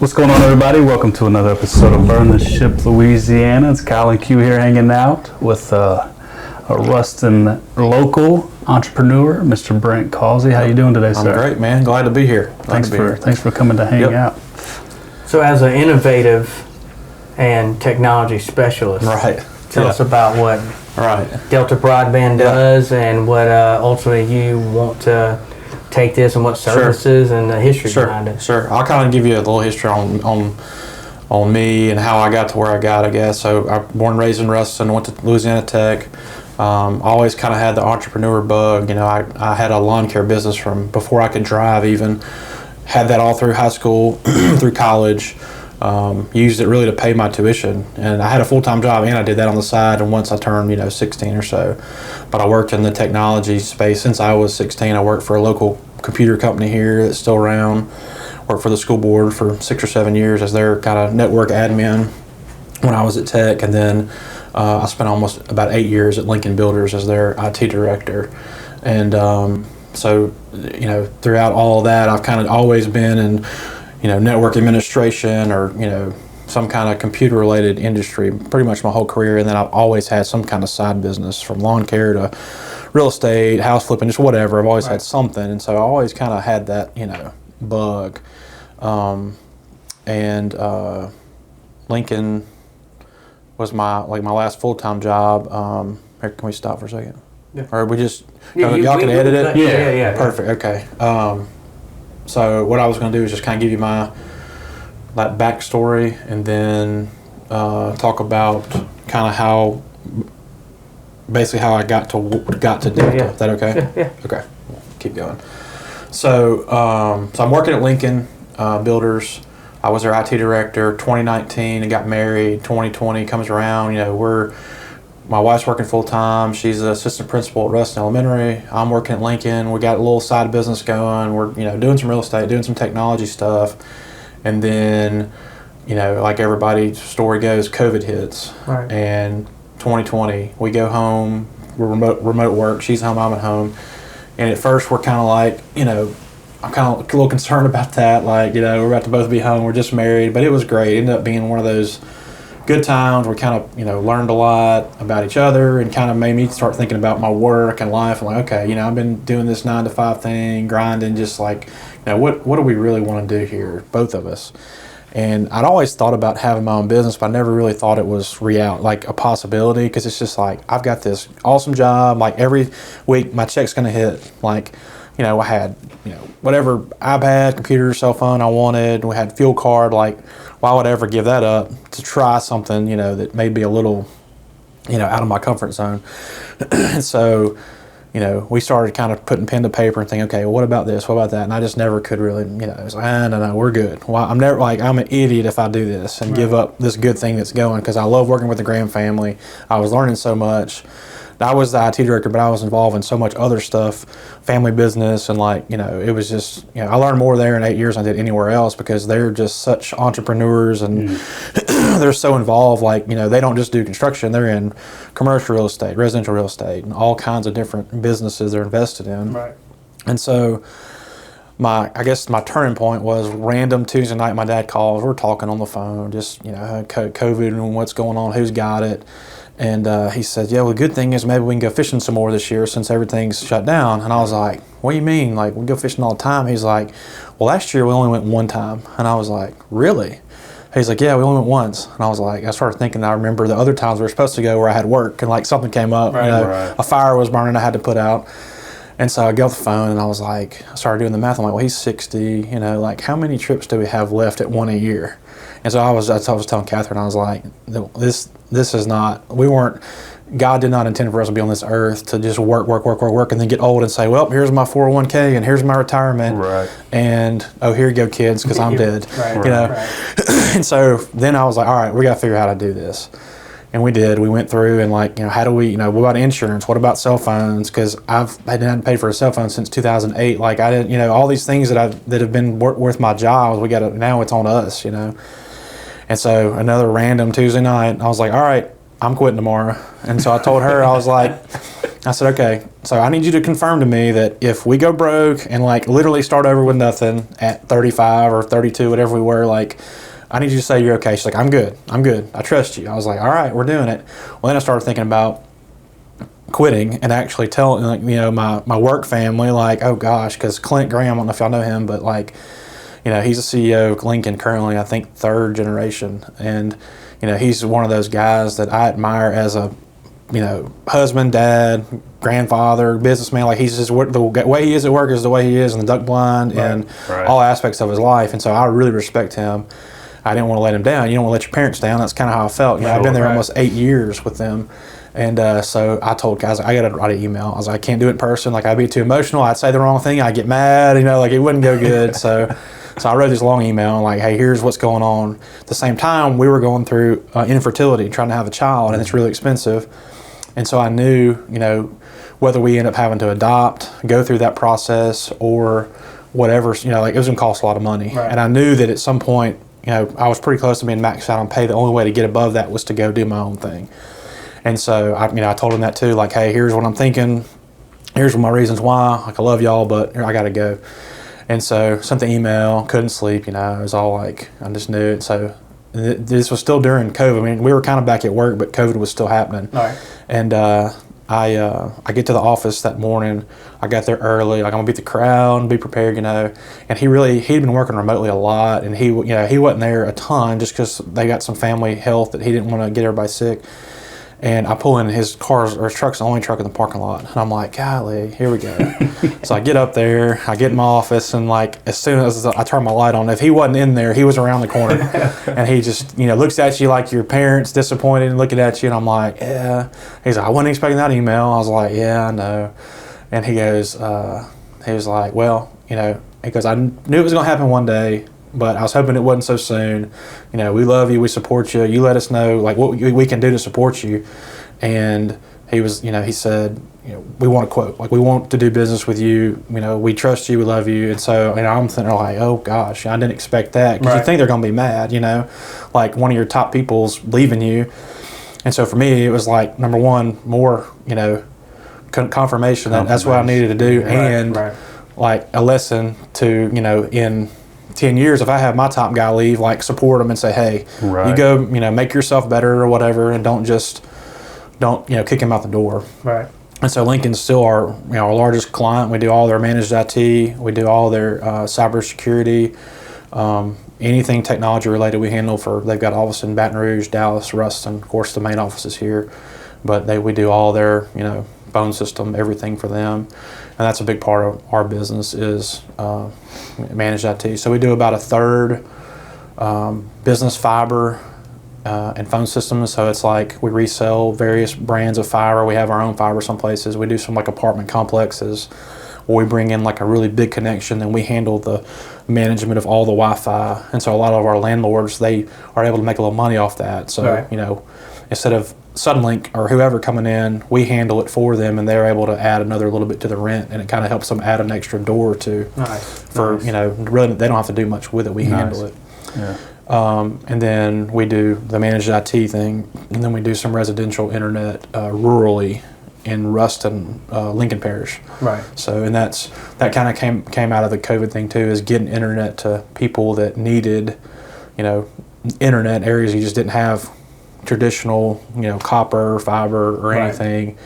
What's going on, everybody? Welcome to another episode of Burn the Ship, Louisiana. It's Kyle and Q here hanging out with a Ruston local entrepreneur, Mr. Brent Causey. How you doing today, sir? I'm great, man. Glad to be here. Thanks for coming to hang out. So as an innovative and technology specialist, tell us about what Delta Broadband does and what ultimately you want to take this and what services and the history behind it. Sure. I'll kind of give you a little history on me and how I got to where I got, I guess. So I was born and raised in Ruston, went to Louisiana Tech. Always kind of had the entrepreneur bug. You know, I had a lawn care business from before I could drive even. Had that all through high school, through college. Used it really to pay my tuition. And I had a full-time job and I did that on the side. And once I turned, 16 or so. But I worked in the technology space since I was 16. I worked for a local computer company here that's still around. Worked for the school board for 6 or 7 years as their kind of network admin when I was at Tech. And then I spent almost about 8 years at Lincoln Builders as their IT director. And so, throughout all of that, I've kind of always been in, network administration or, some kind of computer-related industry pretty much my whole career. And then I've always had some kind of side business from lawn care to real estate, house flipping, just whatever. I've always had something. And so I always kind of had that, bug. Lincoln was my last full-time job. Here, can we stop for a second? Yeah. Or we just, y'all can edit it? Yeah. Perfect, okay. So what I was going to do is just kind of give you my backstory and then talk about kind of how I got to Delta. Yeah. Is that okay? Yeah. Okay, keep going. So I'm working at Lincoln Builders. I was their IT director 2019 and got married. 2020 comes around, my wife's working full time. She's the assistant principal at Ruston Elementary. I'm working at Lincoln. We got a little side business going. We're doing some real estate, doing some technology stuff. And then, like everybody's story goes, COVID hits. Right. And 2020, we go home. We're remote work. She's home, I'm at home. And at first we're kind of like, I'm kind of a little concerned about that. Like, we're about to both be home. We're just married. But it was great. It ended up being one of those good times. We kind of, learned a lot about each other and kind of made me start thinking about my work and life. I'm like, okay, I've been doing this 9-to-5 thing, grinding, just like, what do we really want to do here, both of us? And I'd always thought about having my own business, but I never really thought it was like a possibility, because it's just like, I've got this awesome job. Like every week my check's going to hit. Like, I had, whatever iPad, computer, cell phone I wanted. We had fuel card. Like, why would I ever give that up to try something, that may be a little, out of my comfort zone? And so, we started kind of putting pen to paper and thinking, okay, well, what about this? What about that? And I just never could really, it was like, no, we're good. Well, I'm never I'm an idiot if I do this and give up this good thing that's going, because I love working with the Graham family. I was learning so much. I was the IT director, but I was involved in so much other stuff, family business, and it was just, I learned more there in 8 years than I did anywhere else, because they're just such entrepreneurs and they're so involved. They don't just do construction, they're in commercial real estate, residential real estate, and all kinds of different businesses they're invested in. Right. And so I guess my turning point was random Tuesday night. My dad calls, we're talking on the phone, just, COVID and what's going on, who's got it. And he said, yeah, well, the good thing is maybe we can go fishing some more this year since everything's shut down. And I was like, what do you mean? Like, we go fishing all the time? He's like, well, last year we only went one time. And I was like, really? He's like, yeah, we only went once. And I was like, I started thinking, I remember the other times we were supposed to go where I had work and something came up, a fire was burning I had to put out. And so I got off the phone and I started doing the math. I'm like, well, he's 60, how many trips do we have left at one a year? And so I was telling Catherine, I was like, this is not, God did not intend for us to be on this earth to just work, and then get old and say, well, here's my 401k and here's my retirement. Right. And, here you go, kids, because I'm dead. Right. And so then I was like, all right, we got to figure out how to do this. And we did. We went through and how do we, what about insurance? What about cell phones? Because I hadn't paid for a cell phone since 2008. I didn't, all these things that have been worth my jobs, now it's on us, And so another random Tuesday night, I was like, all right, I'm quitting tomorrow. And so I told her, I was like, I said, okay, so I need you to confirm to me that if we go broke and like literally start over with nothing at 35 or 32, whatever we were, like, I need you to say you're okay. She's like, I'm good. I trust you. I was like, all right, we're doing it. Well, then I started thinking about quitting and actually telling, like, you know, my work family, like, oh gosh, because Clint Graham, I don't know if y'all know him, but like, you know, he's the CEO of Lincoln currently, I think 3rd generation. And, you know, he's one of those guys that I admire as a, you know, husband, dad, grandfather, businessman. Like, he's just, the way he is at work is the way he is in the duck blind and all aspects of his life. And so I really respect him. I didn't want to let him down. You don't want to let your parents down. That's kind of how I felt. You know, I've been there almost 8 years with them. And so I told guys, I got to write an email. I was like, I can't do it in person. Like, I'd be too emotional. I'd say the wrong thing. I'd get mad, you know, like it wouldn't go good. So I wrote this long email like, hey, here's what's going on. At the same time, we were going through infertility, trying to have a child, and it's really expensive. And so I knew, you know, whether we end up having to adopt, go through that process, or whatever, you know, like it was going to cost a lot of money. Right. And I knew that at some point, you know, I was pretty close to being maxed out on pay. The only way to get above that was to go do my own thing. And so I told him that too, like, hey, here's what I'm thinking. Here's my reasons why. Like, I love y'all, but I got to go. And so sent the email, couldn't sleep, you know, it was all like, I just knew it. So this was still during COVID. I mean, we were kind of back at work, but COVID was still happening. All right. And I get to the office that morning. I got there early. Like, I'm gonna beat the crowd and be prepared, you know. And he'd been working remotely a lot, and he wasn't there a ton just because they got some family health that he didn't want to get everybody sick. And I pull in his truck's the only truck in the parking lot. And I'm like, golly, here we go. So I get up there, I get in my office, and like, as soon as I turn my light on, if he wasn't in there, he was around the corner. And he just, you know, looks at you like your parents disappointed and looking at you. And I'm like, yeah. He's like, I wasn't expecting that email. I was like, yeah, I know. And he goes, he was like, well, you know, he goes, I knew it was going to happen one day, but I was hoping it wasn't so soon. You know, we love you, we support you. You let us know like what we can do to support you. And he was, you know, he said, you know, we want to quote, like, we want to do business with you. You know, we trust you, we love you. And so, you know, I'm thinking like, oh gosh, I didn't expect that, because you think they're going to be mad, you know, like one of your top people's leaving you. And so for me, it was like, number one, more, you know, confirmation that that's what I needed to do, and like a lesson to, you know, in 10 years, if I have my top guy leave, like, support them and say, hey, you go, you know, make yourself better or whatever, and don't, you know, kick him out the door. Right. And so Lincoln's still our largest client. We do all their managed IT, we do all their cybersecurity, anything technology related we handle. They've got an office in Baton Rouge, Dallas, Ruston. Of course, the main office is here, but we do all their, you know, phone system, everything for them. And that's a big part of our business is managed IT. So we do about a third business fiber and phone systems. So it's like we resell various brands of fiber. We have our own fiber some places. We do some like apartment complexes where we bring in like a really big connection, and we handle the management of all the Wi-Fi. And so a lot of our landlords, they are able to make a little money off that. So, you know, instead of Suddenlink or whoever coming in, we handle it for them, and they're able to add another little bit to the rent, and it kind of helps them add an extra door or two. You know, really they don't have to do much with it. We handle it. Yeah. And then we do the managed IT thing, and then we do some residential internet rurally in Ruston, Lincoln Parish. Right. So, and that kind of came out of the COVID thing too, is getting internet to people that needed, you know, internet areas you just didn't have traditional, you know, copper, fiber, or anything.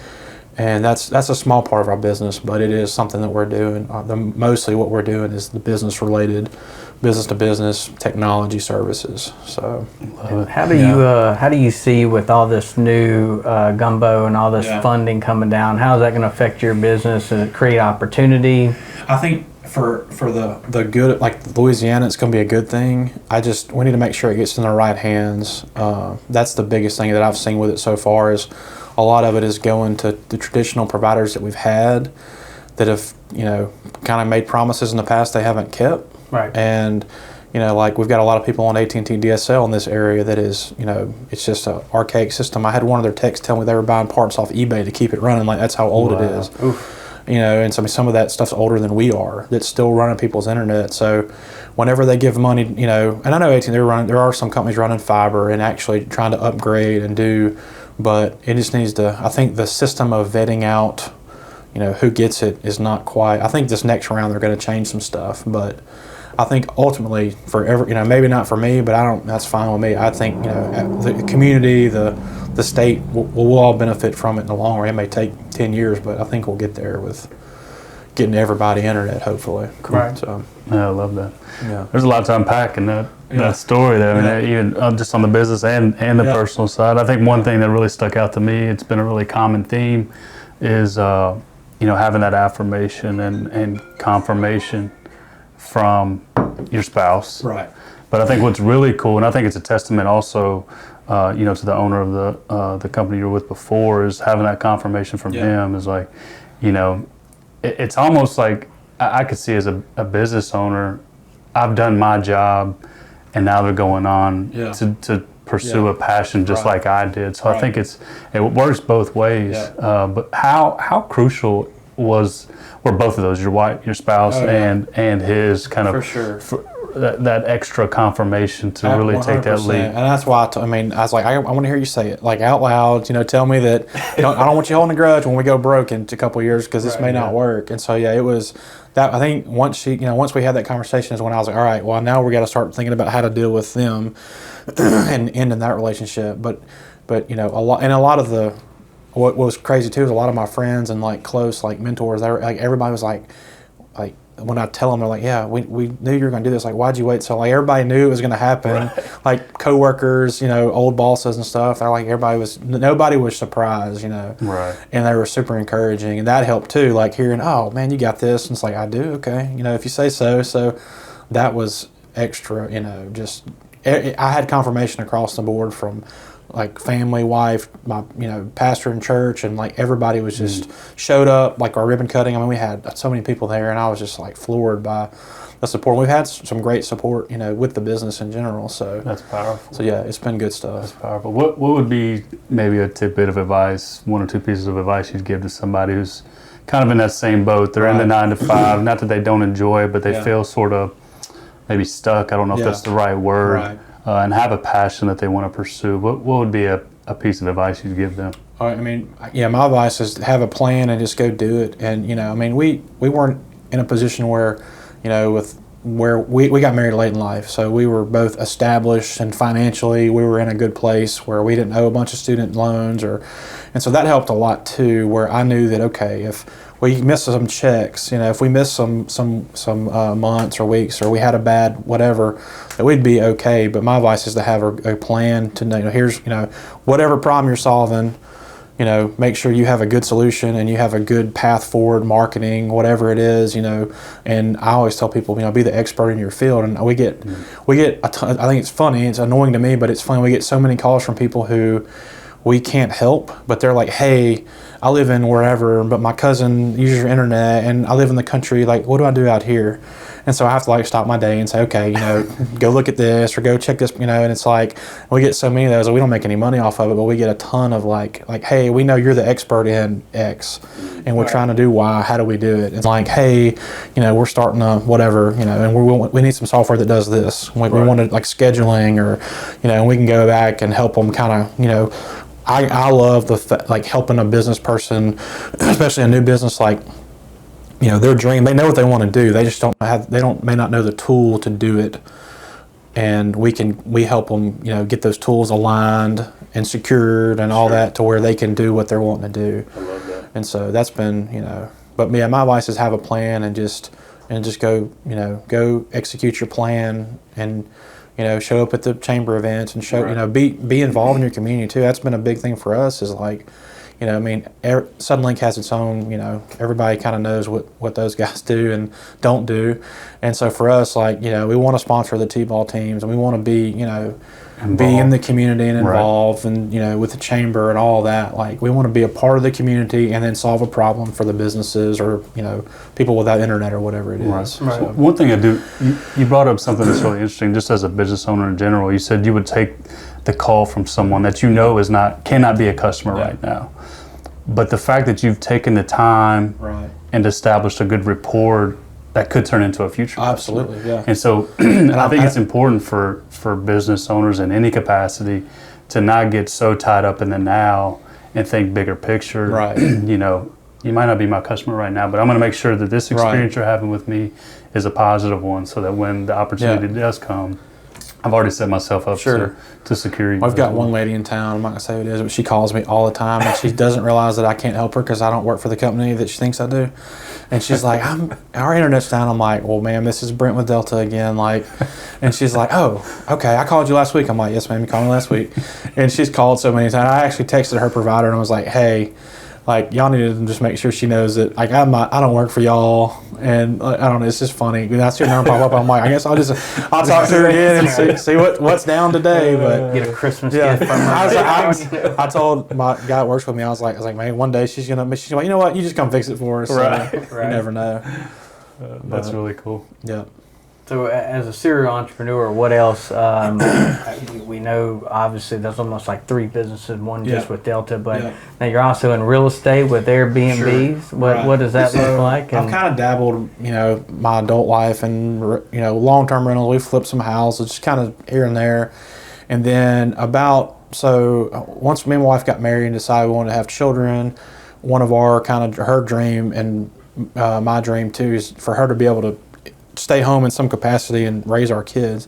And that's a small part of our business, but it is something that we're doing. Mostly what we're doing is the business related, business to business technology services. So how do you see with all this new gumbo and all this funding coming down, how is that going to affect your business? Does it create opportunity? I think for the good, like Louisiana, it's going to be a good thing. We need to make sure it gets in the right hands. That's the biggest thing that I've seen with it so far, is a lot of it is going to the traditional providers that we've had that have, you know, kind of made promises in the past they haven't kept. Right. And, you know, like we've got a lot of people on AT&T DSL in this area that is, you know, it's just an archaic system. I had one of their techs tell me they were buying parts off eBay to keep it running. Like, that's how old it is. Oof. You know, and some of that stuff's older than we are, that's still running people's internet. So whenever they give money, you know, and I know AT&T, there are some companies running fiber and actually trying to upgrade and do but it just needs to. I think the system of vetting out, who gets it is not quite. I think this next round they're going to change some stuff, but I think ultimately for maybe not for me, but I don't. That's fine with me. I think the community, the state will all benefit from it in the long run. It may take 10 years, but I think we'll get there with getting everybody internet, hopefully. Right. So, yeah, I love that. Yeah. There's a lot to unpack in that story there. I mean, even just on the business and the personal side. I think one thing that really stuck out to me, it's been a really common theme, is having that affirmation and confirmation from your spouse. Right. But I think what's really cool, and I think it's a testament also, to the owner of the company you were with before, is having that confirmation from him is like, it's almost like I could see as a business owner, I've done my job, and now they're going on to pursue a passion just like I did. So I think it works both ways. Yeah. But how crucial were both of those, your spouse and his kind of for sure. That extra confirmation to really 100%. Take that lead. And that's why I was like, I want to hear you say it like out loud. Tell me that I don't want you holding a grudge when we go broke in a couple of years, because this may not work. And so it was that. I think once we had that conversation is when I was like, all right, well now we got to start thinking about how to deal with them and ending that relationship. But a lot of the what was crazy too is a lot of my friends and like close like mentors, they were like, everybody was like when I tell them, they're like, yeah, we knew you were going to do this. Like, why'd you wait? So like everybody knew it was going to happen. Right. Like coworkers, old bosses and stuff. They're like, nobody was surprised, Right. And they were super encouraging, and that helped too. Like hearing, oh man, you got this, and it's like, I do, okay, if you say so. So that was extra, I had confirmation across the board from like family, wife, my pastor in church, and like everybody was just showed up, like our ribbon cutting. I mean, we had so many people there, and I was just like floored by the support. We've had some great support, with the business in general. So that's powerful. So yeah, it's been good stuff. That's powerful. What would be maybe a tidbit of advice, one or two pieces of advice you'd give to somebody who's kind of in that same boat? They're in the 9 to 5, not that they don't enjoy it, but they feel sort of maybe stuck. I don't know if that's the right word. Right. And have a passion that they want to pursue. What would be a piece of advice you'd give them? I mean, my advice is have a plan and just go do it. And we weren't in a position where, we got married late in life, so we were both established, and financially we were in a good place where we didn't owe a bunch of student loans, and so that helped a lot too. Where I knew that if we missed some checks, if we missed some months or weeks, or we had a bad whatever, that we'd be okay. But my advice is to have a plan to know, here's, whatever problem you're solving, make sure you have a good solution and you have a good path forward, marketing, whatever it is, and I always tell people, be the expert in your field. And we get a ton. I think it's funny, it's annoying to me, but it's funny. We get so many calls from people who we can't help, but they're like, hey, I live in wherever, but my cousin uses your internet, and I live in the country, like, what do I do out here? And so I have to stop my day and say, okay, go look at this, or go check this, and it's like, we get so many of those, and we don't make any money off of it, but we get a ton of like, hey, we know you're the expert in X, and we're trying to do Y, how do we do it? It's like, hey, we're starting a whatever, and we need some software that does this. We want to like scheduling, or, and we can go back and help them kind of, I love helping a business person, especially a new business, their dream. They know what they want to do. They just may not know the tool to do it, and we help them, get those tools aligned and secured and all that to where they can do what they're wanting to do. I love that. And so that's been, but yeah, my advice is have a plan and just go execute your plan, and show up at the chamber events, and show, be involved in your community too. That's been a big thing for us, is like, Suddenlink has its own, everybody kind of knows what those guys do and don't do. And so for us, we want to sponsor the T-ball teams, and we want to be, be in the community and involved, and, with the chamber and all that. We want to be a part of the community and then solve a problem for the businesses, or, people without internet or whatever it is. Right. So. One thing you brought up something that's really interesting, just as a business owner in general. You said you would take the call from someone that cannot be a customer right now. But the fact that you've taken the time and established a good rapport that could turn into a future Absolutely, customer. Yeah. And so I think it's important for business owners in any capacity to not get so tied up in the now and think bigger picture. Right. You know, you might not be my customer right now, but I'm going to make sure that this experience you're having with me is a positive one, so that when the opportunity does come, I've already set myself up to secure you. I've got one lady in town, I'm not going to say who it is, but she calls me all the time, and she doesn't realize that I can't help her because I don't work for the company that she thinks I do. And she's like, our internet's down. I'm like, well, ma'am, this is Brent with Delta again. Like, and she's like, oh, okay, I called you last week. I'm like, yes, ma'am, you called me last week. And she's called so many times. I actually texted her provider and I was like, hey, like, y'all need to just make sure she knows that, like, I don't work for y'all, and I don't know, it's just funny. When I see her number pop up, I'm like, I guess I'll talk to her again and see what's down today. But get a Christmas gift from her. I told my guy that works with me, I was like, man, one day she's like, you know what, you just come fix it for us. Right. You never know. That's really cool. Yeah. So, as a serial entrepreneur, what else? We know, obviously, there's almost like 3 businesses, one just with Delta, but now you're also in real estate with Airbnbs. What does that look like? I've kind of dabbled, you know, my adult life and, you know, long-term rentals. We flipped some houses, just kind of here and there. And then once me and my wife got married and decided we wanted to have children, one of our her dream and my dream too is for her to be able to stay home in some capacity and raise our kids.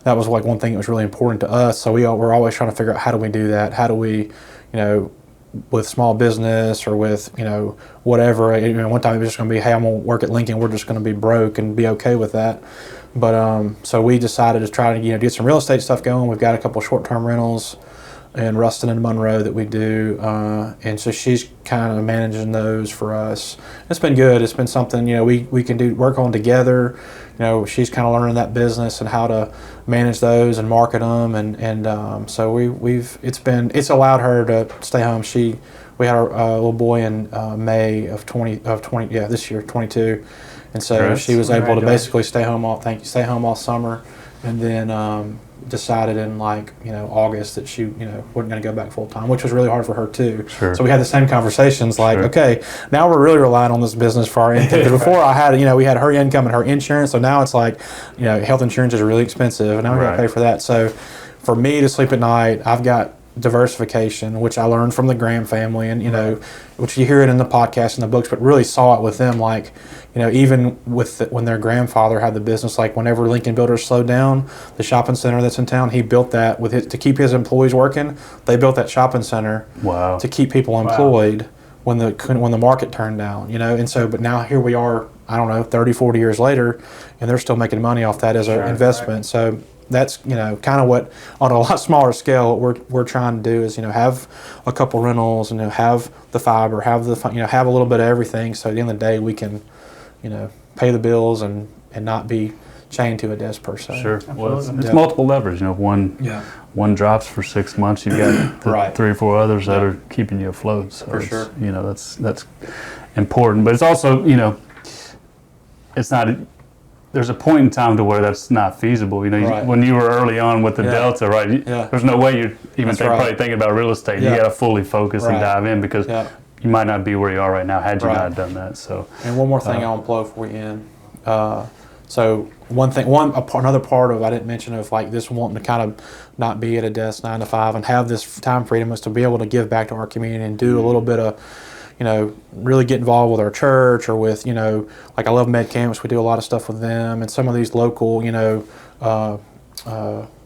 That was like one thing that was really important to us. So we're always trying to figure out, how do we do that? How do we, you know, with small business or with, you know, whatever. You know, one time it was just going to be, hey, I'm going to work at Lincoln. We're just going to be broke and be okay with that. But so we decided to try to, you know, get some real estate stuff going. We've got a couple short-term rentals in Ruston and Monroe that we do, and so she's kind of managing those for us. It's been good. It's been something, you know, we can work on together. You know, she's kind of learning that business and how to manage those and market them, and so it's allowed her to stay home. We had our little boy in May of 20 this year, 22, and so she was able to basically stay home all summer, and then decided in, like, you know, August that she, you know, wasn't going to go back full time, which was really hard for her too. Sure. So we had the same conversations, like, okay, now we're really relying on this business for our income. Because before I had, you know, we had her income and her insurance, so now it's like, you know, health insurance is really expensive, and now we got to pay for that. So for me to sleep at night, I've got diversification, which I learned from the Graham family, and, you know, which you hear it in the podcast and the books, but really saw it with them, like, you know, even with when their grandfather had the business, like whenever Lincoln Builders slowed down, the shopping center that's in town, he built that to keep his employees working. They built that shopping center to keep people employed when the market turned down, you know. And so, but now here we are, I don't know, 30, 40 years later, and they're still making money off that as an investment. So that's, you know, kind of what, on a lot smaller scale, what we're trying to do is, you know, have a couple rentals and, you know, have the fiber, have a little bit of everything, so at the end of the day we can, you know, pay the bills and not be chained to a desk per se. Sure. Well, it's multiple levers. You know, one drops for 6 months, you've got 3 or 4 others that are keeping you afloat. So for sure. You know, that's important, but it's also, you know, it's not. There's a point in time to where that's not feasible. You know, when you were early on with the Delta, right? There's no way you're even probably thinking about real estate. You got to fully focus and dive in, because you might not be where you are right now had you not done that. So. And one more thing I want to plug for you in. So another part of, I didn't mention, of like this wanting to kind of not be at a desk 9 to 5 and have this time freedom, is to be able to give back to our community and do a little bit of, you know, really get involved with our church, or with, you know, like I love Med Camps. We do a lot of stuff with them, and some of these local, you know,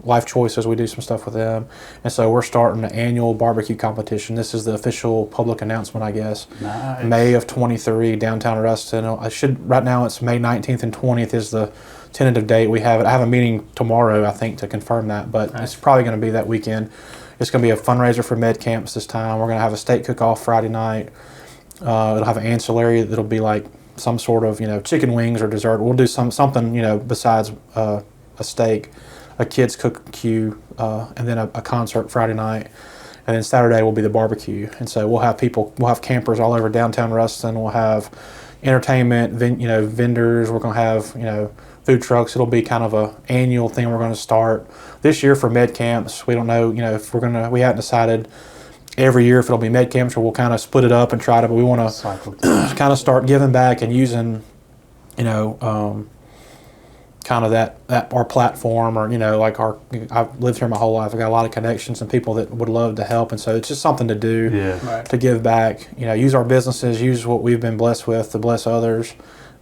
Life Choices, we do some stuff with them. And so we're starting an annual barbecue competition. This is the official public announcement, I guess. Nice. May of 23, downtown Ruston. Right now it's May 19th and 20th is the tentative date. I have a meeting tomorrow, I think, to confirm that, but it's probably going to be that weekend. It's going to be a fundraiser for Med Camps this time. We're going to have a steak cook-off Friday night. It'll have an ancillary that'll be like some sort of, you know, chicken wings or dessert. We'll do something, you know, besides a steak, a kids cook queue, and then a concert Friday night, and then Saturday will be the barbecue. And so we'll have campers all over downtown Ruston. We'll have entertainment, vendors. We're going to have, you know, food trucks. It'll be kind of a annual thing we're going to start this year for Med Camps. We don't know, you know, if we haven't decided every year if it'll be Med Camps, or we'll kind of split it up and try to, but we want to kind of start giving back and using, you know, kind of that our platform, or like I've lived here my whole life. I got a lot of connections and people that would love to help, and so it's just something to do, to give back. Use our businesses, use what we've been blessed with to bless others.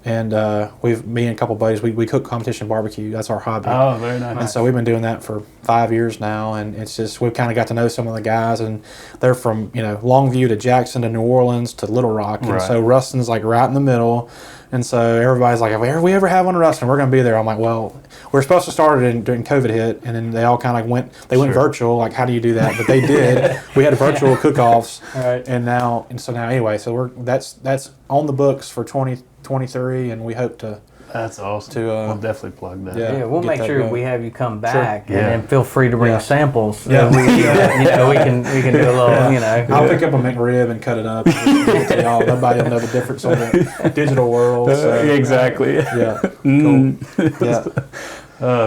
And me and a couple buddies, we cook competition barbecue. That's our hobby. Oh, very nice. And so we've been doing that for 5 years now, and it's just we've kind of got to know some of the guys, and they're from Longview to Jackson to New Orleans to Little Rock, and so Ruston's like right in the middle. And so everybody's like, if we ever have one in Ruston, we're going to be there. I'm like, well, we're supposed to start it during COVID hit, and then they all kind of went virtual. Like, how do you do that? But they did. We had virtual cook-offs, and so now anyway, so that's on the books for 2023, and we hope to. That's awesome. We'll definitely plug that. Yeah, we'll make sure we have you come back, Sure. and then feel free to bring samples. Yeah. We can do a little. I'll pick up a McRib and cut it up. And give it to y'all. Nobody will know the difference on the digital world. So. Exactly. Yeah. Cool. Yeah.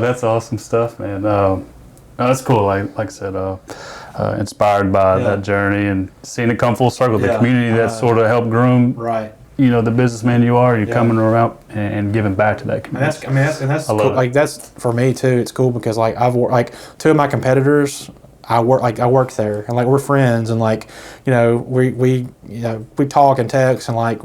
That's awesome stuff, man. That's cool. Like I said, inspired by that journey and seeing it come full circle. The community that sort of helped groom. Right. The businessman you are, you're coming around and giving back to that community. And that's cool. Like that's for me too. It's cool because like I've worked like two of my competitors. I worked there, and like we're friends, and like we talk and text, and like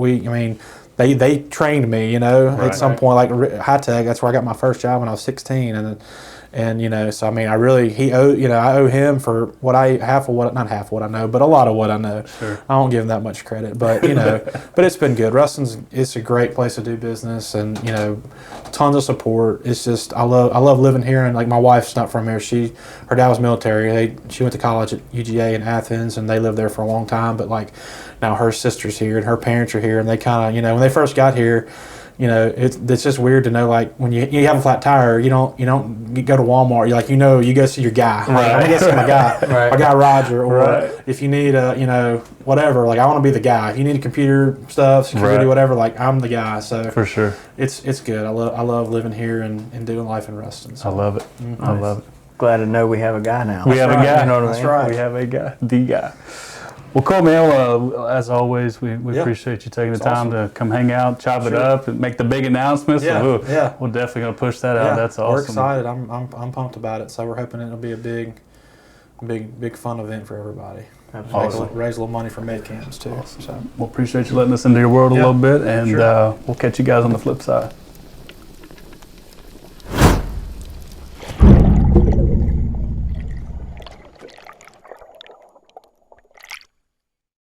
they trained me. At some point, like high tech. That's where I got my first job when I was 16, and so I owe him for not half of what I know, but a lot of what I know. Sure. I don't give him that much credit, but but it's been good. Ruston's it's a great place to do business, and tons of support. It's just I love living here, and like my wife's not from here. Her dad was military. She went to college at UGA in Athens, and they lived there for a long time. But like now her sister's here, and her parents are here, and they kind of when they first got here. It's just weird to know, like when you have a flat tire, you don't go to Walmart. You go see your guy. Right. I'm gonna go see my guy, my guy Roger, or if you need whatever, like I want to be the guy. If you need computer stuff, security, whatever, like I'm the guy. So for sure, it's good. I love living here and doing life in Ruston. So. I love it. Mm-hmm. I love it. Glad to know we have a guy now. We have a guy. That's right. We have a guy. The guy. Well, cool, man. As always, we appreciate you taking the time to come hang out, chop it up, and make the big announcements. We're definitely going to push that out. That's awesome. We're excited. I'm pumped about it. So we're hoping it'll be a big fun event for everybody. Awesome. Raise a little money for med camps too. Awesome. So we'll appreciate you letting us into your world a little bit, and we'll catch you guys on the flip side.